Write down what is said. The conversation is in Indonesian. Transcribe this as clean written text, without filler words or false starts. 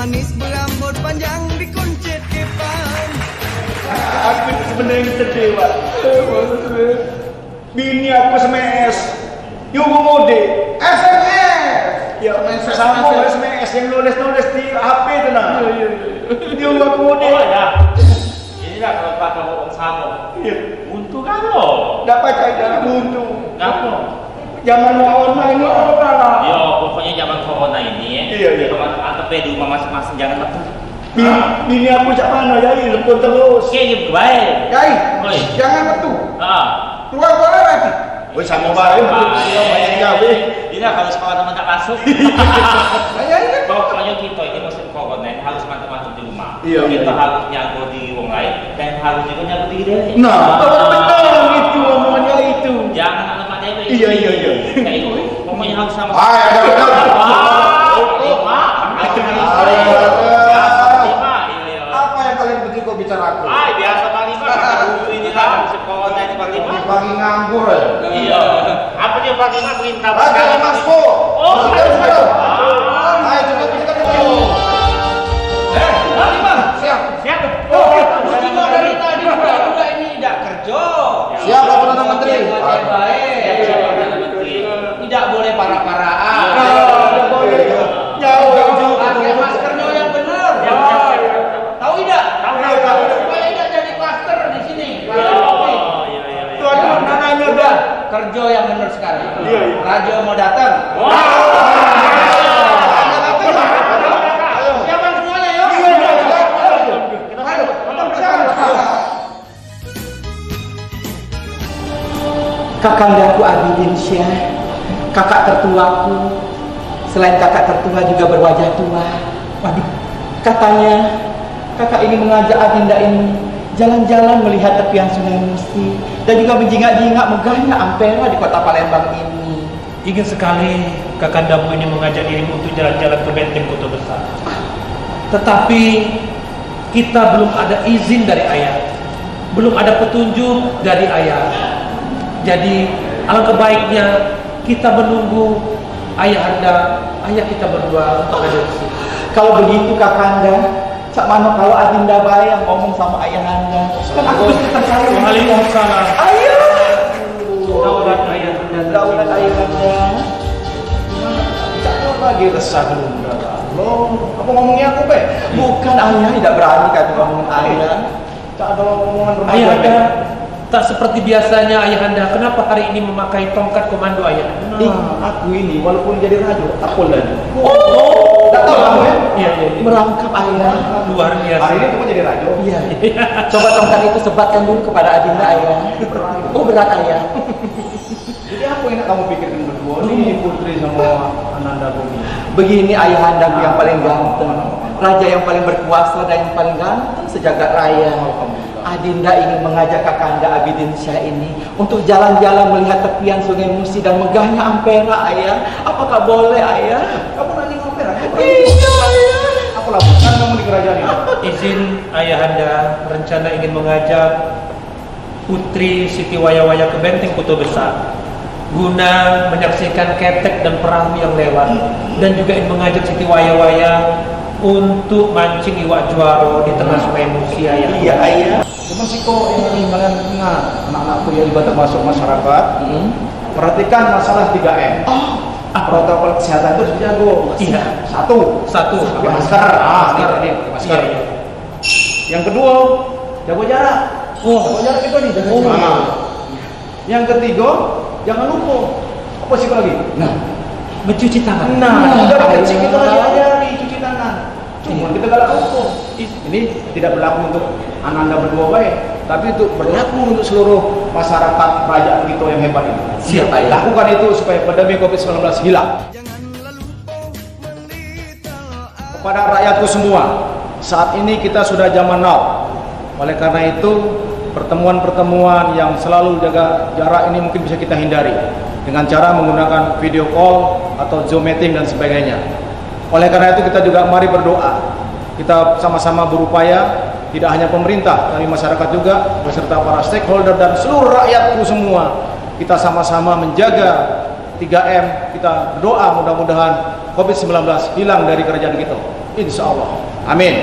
manis berambut panjang dikuncit kipan. Aku sebenarnya sedih, Pak. Bini aku SMS. Yo mode. SMS. Ya, sama SMS yang nulis-nulis di HP itu nah. Iya. Dia aku mode. Oh ya. Inilah kalau kata orang sama. Iya. Buntu kan lo. Dapat cairan buntu. Ngapa? Zaman online ini orang lah. Yo, pokoknya zaman corona ini ya. Iya. Anggap aja di rumah masing-masing jangan lepas. Bini aku cak mana jadi lepon terus. Oke, baik. Yai, Oi. jangan metu. Ah. Keluar berarti. Woi sama bae banyak gawe. Ini kalau sekolah teman tak masuk. Yai kan. Pokoknya kita ini musim corona ini harus mantap-mantap di rumah. Iya, Kita iya. harus nyago di orang lain dan harus juga nyago diri sendiri. Nah, betul itu omongannya itu. Jangan anak-anak itu. Iya. Kayak itu. Pokoknya harus sama. Ada benar. Apa yang kalian begitu kau bicarakan? Biasa Pak Lima, dulu ini lah musim corona ini Pak Lima. Pagi nganggur ya. Iya. Apa dia Pak Lima perintah? Ada Masku. Oh, Ayo coba kita dulu. Pak Lima, Siap. siap. Semua dari tadi juga ini tidak kerja. Siap Pak Perdana Menteri. Baik. Tidak boleh para-paraan. Tidak boleh. Jauh. Pakai maskernya yang benar. Tahu tidak? Tahu. Supaya tidak jadi klaster di sini. Tuan nananya Sudah kerja yang benar sekarang. Iya. Raja mau datang. Siapkan semuanya yuk. Kakandaku Abidin Syah, kakak tertuaku. Selain kakak tertua juga berwajah tua. Waduh, katanya kakak ini mengajak Adinda ini jalan-jalan melihat tepian Sungai Musi dan juga menjingak-jingak megahnya ampera di kota Palembang ini. Ingin sekali kakandamu ini mengajak dirimu untuk jalan-jalan ke benteng kota besar. Tetapi kita belum ada izin dari ayah, belum ada petunjuk dari ayah. Jadi alangkah baiknya kita menunggu ayah kita berdua untuk ada di sini. Kalau begitu kakanda, sak mana kalau Adinda bae yang ngomong sama ayahanda, kan aku mesti terkait. Waalaikumsalam. Ayo. Daulat ayahanda. Daulat ayahanda. Cak lagi resah dulu. Lo, apa ngomongnya aku be? Bukan ayah, tidak berani kata ngomongin ayah. Cak ada omongan rumah. Ayahanda tak seperti biasanya ayahanda. Kenapa hari ini memakai tongkat komando ayahanda? Aku ini walaupun jadi raja, aku lagi. Oh, Tak tahu kamu ya? Iya. merangkap ayah. Luar biasa. Hari ini kamu jadi raja. Iya. Coba tongkat itu sebatkan dulu kepada Adinda ayah. Oh berat ayah. Jadi apa yang kamu pikirkan berdua? Ini putri sama Ananda Bumi. Begini ayahandaku yang paling ganteng, raja yang paling berkuasa dan yang paling ganteng sejagat raya. Adinda ingin mengajak kakanda Abidin Syah ini untuk jalan-jalan melihat tepian Sungai Musi dan megahnya ampera ayah. Apakah boleh ayah? Kamu nanti ngapain? Iya ayah. Aku lakukan kamu di kerajaan ini. Izin ayahanda rencana ingin mengajak Putri Siti Waya-Waya ke benteng kota besar guna menyaksikan ketek dan perahu yang lewat, dan juga ingin mengajak Siti Waya-Waya untuk mancing iwak juaro di tengah Sungai Musi ayah. Iya ayah. Cuma sih kok ini kalian ingat anak-anakku yang dibawa masuk masyarakat. Perhatikan masalah 3M. Protokol kesehatan itu harus dijago. Iya. Satu. Pakai masker. Ini masker. Iya. Yang kedua, jaga jarak. Jaga jarak itu nih, jaga jarak. Yang ketiga, jangan lupa. Apa sih lagi? Mencuci tangan. Dari kecil kita lagi ajari cuci tangan. Cuma kita galak hukum. Ini tidak berlaku untuk Ananda berdua baik, tapi itu berlaku untuk seluruh masyarakat kerajaan kita yang hebat ini. Siap ayah. Lakukan itu supaya pandemi COVID-19 hilang. Kepada rakyatku semua, saat ini kita sudah zaman now. Oleh karena itu, pertemuan-pertemuan yang selalu jaga jarak ini mungkin bisa kita hindari dengan cara menggunakan video call atau Zoom meeting dan sebagainya. Oleh karena itu kita juga mari berdoa. Kita sama-sama berupaya, tidak hanya pemerintah, tapi masyarakat juga beserta para stakeholder dan seluruh rakyatku semua. Kita sama-sama menjaga 3M, kita berdoa mudah-mudahan COVID-19 hilang dari kerajaan kita. Insya Allah. Amin.